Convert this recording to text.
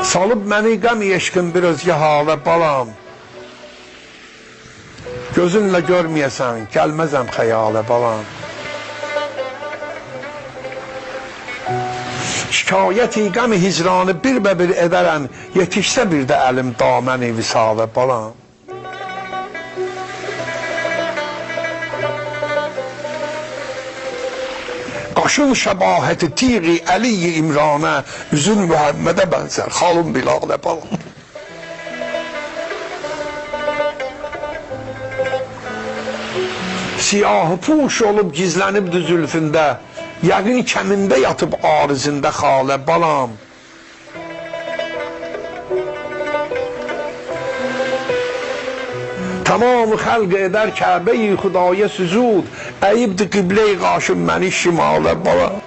Salıb məni qəm eşqin bir özgə halə balam. Gözünlə görməyəsən, gəlməzəm xəyalə balam. Şikayəti qəm hicranı bir edərəm, yetişsə bir də əlim daməni visalə balam. Qaşın şəbahəti tiği Əli-i İmranə, üzün Mühəmmədə bənzər, xalın bilalə balam. Siyahı puş olub gizlənibdir zülfündə, yəqin kəmində yatıb arizində xalə balam. Tamamı xəlq edər Kəbə-i Xudaya sücud, əyibdir qiblə-i qaşım məni şimalə balam.